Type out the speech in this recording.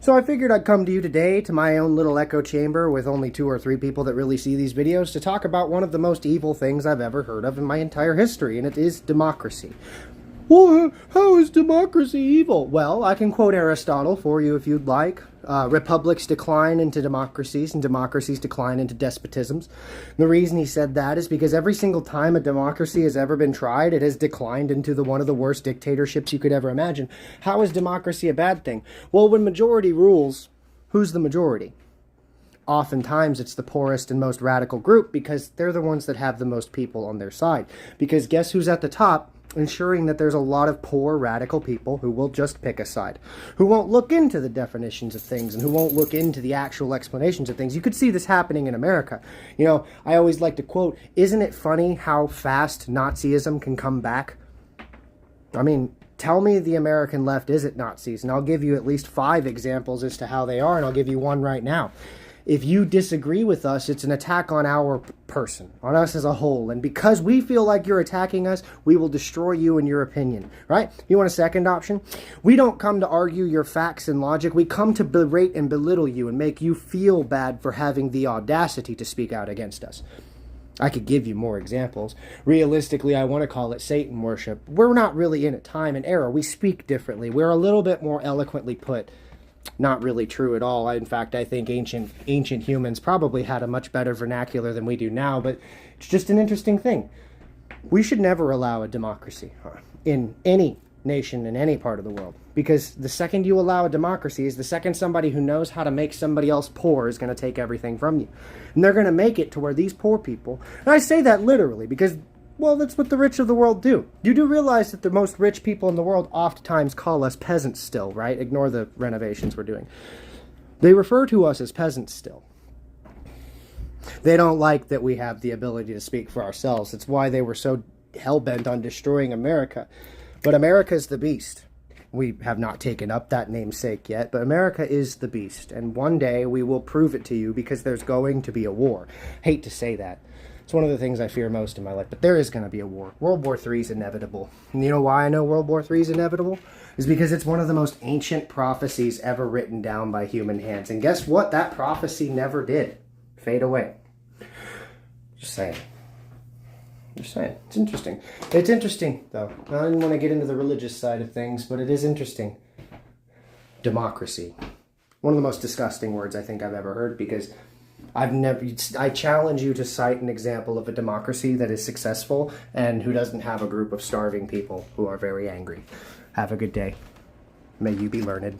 So I figured I'd come to you today, to my own little echo chamber with only 2 or 3 people that really see these videos, to talk about one of the most evil things I've ever heard of in my entire history, and it is democracy. Well, how is democracy evil? Well, I can quote Aristotle for you if you'd like. Republics decline into democracies, and democracies decline into despotisms. The reason he said that is because every single time a democracy has ever been tried, it has declined into one of the worst dictatorships you could ever imagine. How is democracy a bad thing? Well, when majority rules, who's the majority? Oftentimes it's the poorest and most radical group, because they're the ones that have the most people on their side. Because guess who's at the top? Ensuring that there's a lot of poor radical people who will just pick a side, who won't look into the definitions of things and who won't look into the actual explanations of things. You could see this happening in America. You know, I always like to quote, isn't it funny how fast Nazism can come back? I mean, tell me the American left isn't Nazis, and I'll give you at least 5 examples as to how they are, and I'll give you one right now. If you disagree with us, it's an attack on our person, on us as a whole. And because we feel like you're attacking us, we will destroy you and your opinion, right? You want a second option? We don't come to argue your facts and logic. We come to berate and belittle you and make you feel bad for having the audacity to speak out against us. I could give you more examples. Realistically, I want to call it Satan worship. We're not really in a time and era. We speak differently. We're a little bit more eloquently put. Not really true at all. In fact, I think ancient humans probably had a much better vernacular than we do now, but it's just an interesting thing. We should never allow a democracy in any nation in any part of the world, because the second you allow a democracy is the second somebody who knows how to make somebody else poor is going to take everything from you. And they're going to make it to where these poor people, and I say that literally because, well, that's what the rich of the world do. You do realize that the most rich people in the world oftentimes call us peasants still, right? Ignore the renovations we're doing. They refer to us as peasants still. They don't like that we have the ability to speak for ourselves. It's why they were so hell-bent on destroying America. But America's the beast. We have not taken up that namesake yet, but America is the beast. And one day we will prove it to you, because there's going to be a war. Hate to say that. It's one of the things I fear most in my life, but there is going to be a war. World War III is inevitable. And you know why I know World War III is inevitable? Is because it's one of the most ancient prophecies ever written down by human hands. And guess what? That prophecy never did fade away. Just saying. Just saying. It's interesting. It's interesting, though. I didn't want to get into the religious side of things, but it is interesting. Democracy. One of the most disgusting words I think I've ever heard, because I challenge you to cite an example of a democracy that is successful and who doesn't have a group of starving people who are very angry. Have a good day. May you be learned.